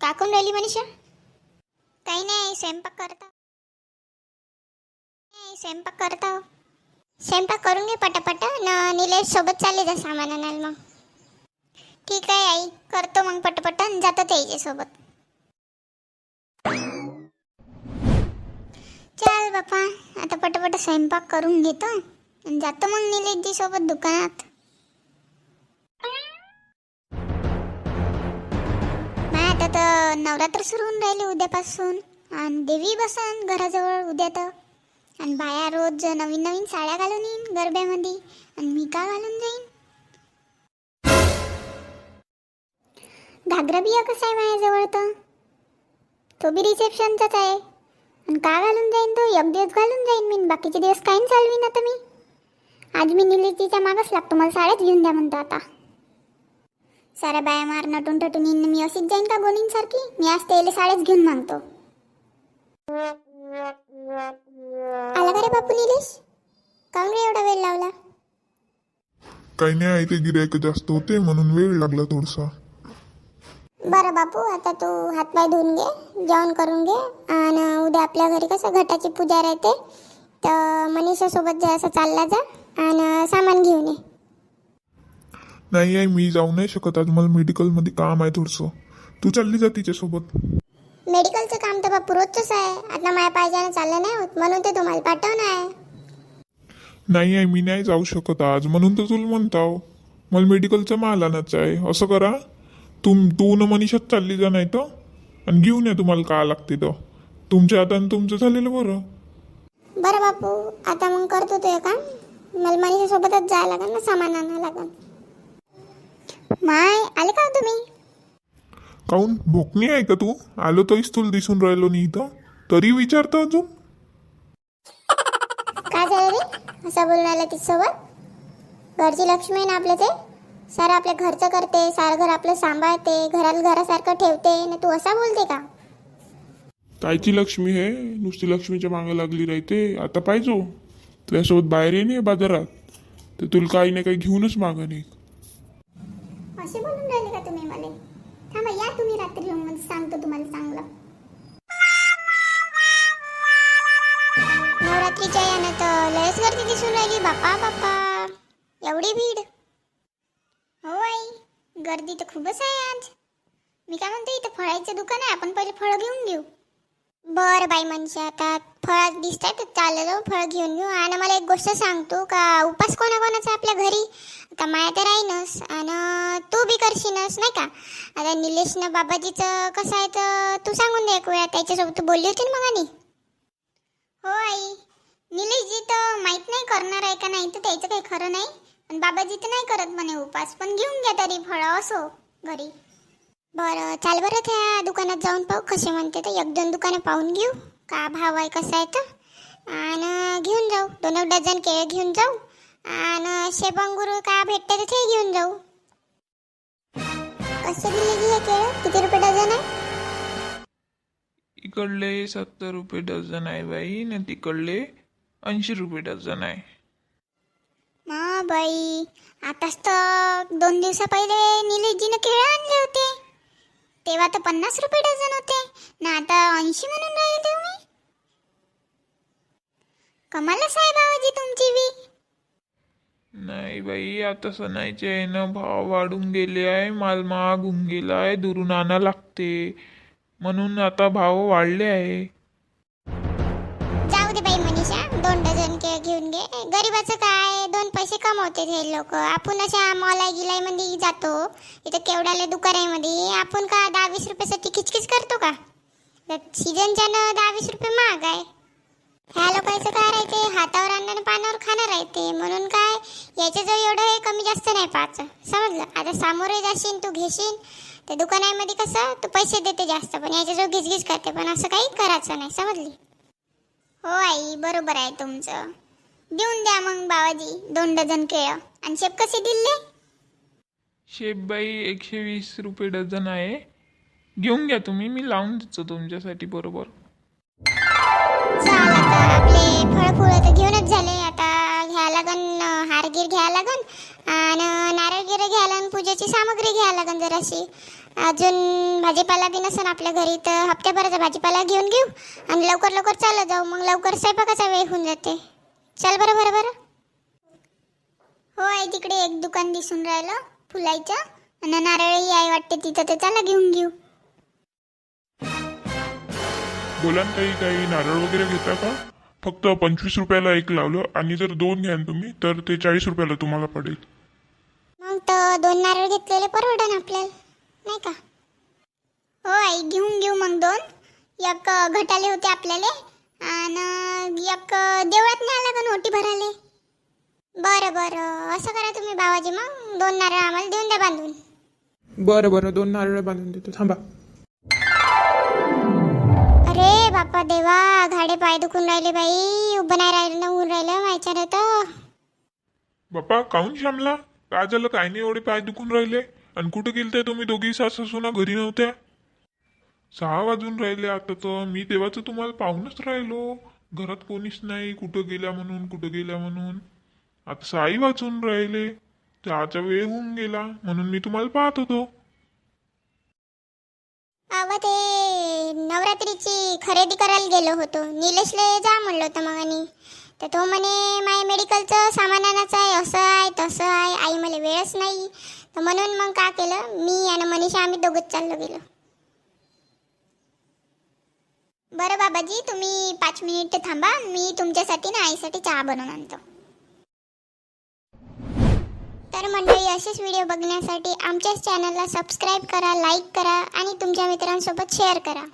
का करून राहिली मनीषा? काही नाही, स्वयंपाक करता. स्वयंपाक करून घे पटापट निलेश सोबत चालले जा सामान आणायला. मग ठीक आहे आई, करतो मग पटापट आणि जातो त्याच्या सोबत. चल बापा, आता पटापट स्वयंपाक करून घेतो आणि जातो मग निलेशजी सोबत दुकानात. आता तर नवरात्र सुरू होऊन राहिले उद्यापासून आणि देवी बसन घराजवळ उद्या तर. आणि बाया रोज नवीन नवीन साड्या घालून येईन गरब्यामध्ये आणि मी का घालून जाईन. घागरा बिया कसा आहे माझ्याजवळ तर, तो बी रिसेप्शनचाच आहे. आणि का घालून जाईन तो, एक दिवस घालून जाईन मी, बाकीचे दिवस काही चालवीन. आता मी आज मी निलेशजीच्या मागच लागतो, मला साड्याच घेऊन द्या म्हणतो. आता साऱ्या बाया मार नटून टटून येईन मी, अशीच जाईन का गोणींसारखी? मी आज त्याला साड्याच घेऊन मागतो. आला का रे बापू निलेश? काऊन रे एवढा वेळ लावला? काही नाही आहे, ते गिऱ्हाईक जास्त होते म्हणून वेळ लागला थोडासा. बरं बापू, आता तू हातपाय धुवून घे, जेवण करून घे आणि उद्या आपल्या घरी कसं घटाची पूजा राहते तर मनीषा सोबत जरासं चालला जा आणि सामान घेऊन ये. नाही आहे, मी जाऊ नाही शकत आज, मला मेडिकलमध्ये काम आहे थोडंसं. तू चालली जा तिच्यासोबत. मेडिकलचं काम तर बापू रोजच आहे, आता माझ्या पाहिजेनं चाललं नाही होत म्हणून ते तुम्हाला पाठवणं आहे. नाही आहे, मी नाही जाऊ शकत आज, म्हणून तर तुला म्हणताव मला मेडिकलचं माल आणायचं आहे. असं करा, तू न मनीषात चालली जा, नाही तर आणि घेऊन या तुम्हाला काय लागते तर. तुमच्या हातानं तुमचं झालेलं बरं. बरं बापू, आता मग करतो ते काम. मला मनीषा सोबतच जायला लागेल ना, सामान आणायला लागेल. माय आले का तुम्ही? काऊन भोकणी आहे का तू? आलो तरीच तुला दिसून राहिलो नाही इथं, तरी विचारतो अजून. काय झालं रे असं बोलून राहिलं तिच्यासोबत? घरची लक्ष्मी आहे ना आपलं, ते सारं आपल्या घरचं करते, सारं घर आपलं सांभाळते, घरासारखं ठेवते ना, तू असा बोलते का? कायची लक्ष्मी आहे? नुसती लक्ष्मीच्या मागे लागली राहते. आता पाहिजो तुझ्यासोबत बाहेर ये नाही बाजारात तर तुला काही ना काही घेऊनच मागं नाही. असे बोलून राहिले का तुम्ही मला? थांबा, या तुम्ही रात्री येऊन, म्हणजे सांगतो तुम्हाला चांगलं. नवरात्रीच्या यानं तर लयच गर्दी दिसून राहिली. बापा बापा, एवढी भीड. हो आई, गर्दी तर खूपच आहे आज. मी काय म्हणते, इथं फळाचं दुकान आहे, आपण पहिले फळं घेऊन घेऊ. बरं बाई मनीषा, आता फळं दिसत आहे तर चाललं जाऊ, फळं घेऊन घेऊ. आणि मला एक गोष्ट सांगतो का, उपास कोणाकोणाचा आपल्या घरी? आता माया तर राहीनच आणि तू बी करशीनच नाही का? आता निलेशनं बाबाजीचं कसं आहे तर तू सांगून दे एक वेळा, त्याच्यासोबत तू बोलली होती ना मगानी. हो आई, निलेशजी तर माहीत नाही करणार आहे का नाही, तर त्याचं काही खरं नाही. पण बाबाजी तर नाही करत म्हणे उपास, पण घेऊन घ्या तरी फळं असो घरी. बरं चाल, बरं त्या दुकानात जाऊन पाहू कसे म्हणते, तर एक दोन दुकानं पाहून घेऊ का भाव आहे कसं आहे तर, आणि घेऊन जाऊ. 2 डझन केळं घेऊन जाऊ आणि शेप अंगूर का भेटते तर ते घेऊन जाऊ. कसे दिले हे केळं? किती रुपये डझन आहे? इकडले 70 रुपये डझन आहे बाई, ना तिकडले 80 रुपये डझन आहे. बाई, आताच तर 2 दिवसा पहिले निलेशजीनं केळं आणले होते, तेव्हा तर 50 रुपये डझन होते ना, आता 80 म्हणून राहिले तुम्ही. कमालच आहे बाबाजी तुमची बी. नाही बाई, आता सणाचे आहे ना, भाव वाढून गेले आहे, माल महाग होऊन गेला आहे, दुरून आणा लागते म्हणून आता भाव वाढले आहे. जाऊ दे बाई मनीषा, 2 डझन केळं घेऊन घे. गरीबाचं काय, 2 पैसे कमवते हे लोक. आपण अशा मॉलाय गिलाईमध्ये जातो, इथं केवढ्याला दुकानामध्ये आपण का 10-20 रुपयासाठी किचकिच करतो का? सीजनच्या ना 10-20 रुपये महाग आहे. ह्या लोकांचं काय राहते, हातावर आणणं पानावर खाणं राहते, म्हणून काय याच्याजवळ एवढं हे कमी जास्त नाही पाहायचं, समजलं? आता सामोरे जाशील, तू घेशील त्या दुकानामध्ये, कसं तू पैसे देते जास्त, पण याच्याजवळ घिसघिस करते, पण असं काही करायचं नाही, समजली? हो आई, बरोबर आहे तुमचं. देऊन द्या मग बाबाजी 2 डझन केळं. आणि शेप कसे दिले? शेप बाई 120 रुपये डझन आहे, घेऊन घ्या तुम्ही, मी लावून देतो तुमच्यासाठी बरोबर. चाल, आता आपले फळं तर घेऊनच झाले, आता घ्यायला लागन, हारगीर घ्यायला लागन आणि नारळ गिर घ्यायला लागन पूजेची सामग्री घ्यायला लागेल जराशी. अजून भाजीपाला बी नसेल आपल्या घरी तर हप्त्याभराचा भाजीपाला घेऊन घेऊ आणि लवकर लवकर चालत जाऊ. मग लवकर स्वयंपाकाचा वेळ होऊन जाते. चल बरं बरं बरं. हो आई, तिकडे एक दुकान दिसून राहिलं फुलाचं आणि नारळही आहे वाटते तिथं, ते चला घेऊन घेऊ. बोला ना ताई, काही नारळ वगैरे घेता का? फक्त 25 रुपयाला एक लावलं आणि जर 2 घ्याल तुम्ही तर ते 40 रुपयाला तुम्हाला पडेल. मग तर 2 नारळ घेतलेले परवडन आपल्याला, नाही का? हो आई, घेऊन घेऊ मग 2. एक घटाले होते आपल्याला आणि एक देवळात न्यायला लागेल ओटी भराले. बरं बरं, असं करा तुम्ही बाबाजी, मग 2 नारळ आम्हाला देऊन द्या बांधून. बरं बरं, 2 नारळ बांधून देतो, थांबा. अरे बापा देवा, घाडे पाय दुखून राहिले बाई, उभं नाही राहिलं ना, ऊन राहिलं माहिती तर. बाप्पा काहून श्यामला, काय झालं? काय नाही एवढे पाय दुखून राहिले? आणि कुठे गेलते तुम्ही दोघी सासू सुना? घरी नव्हत्या? 6 वाजून राहिले आता तर. मी तेव्हाच तुम्हाला पाहूनच राहिलो, घरात कोणीच नाही, कुठं गेल्या म्हणून. आता 6 वाजून राहिले, चहाचा वेळ होऊन गेला म्हणून मी तुम्हाला पाहत होतो. अव ते नवरात्रीची खरेदी करायला गेलो होतो. निलेशला जा म्हणलं होतं मग, आणि तर तो म्हणे माय मेडिकलचं सामान आणायचं आहे, असं आहे तसं आहे. आई मला वेळच नाही, तर म्हणून मग का केलं, मी आणि मनीषा आम्ही दोघंच चाललो गेलो. बरं बाबाजी, तुम्ही 5 मिनिट थांबा, मी तुमच्यासाठी ना आईसाठी चहा बनवून आणतो. तर मंडळी, असेच व्हिडिओ बघण्यासाठी आमच्याच चॅनलला सबस्क्राईब करा, लाईक करा आणि तुमच्या मित्रांसोबत शेअर करा.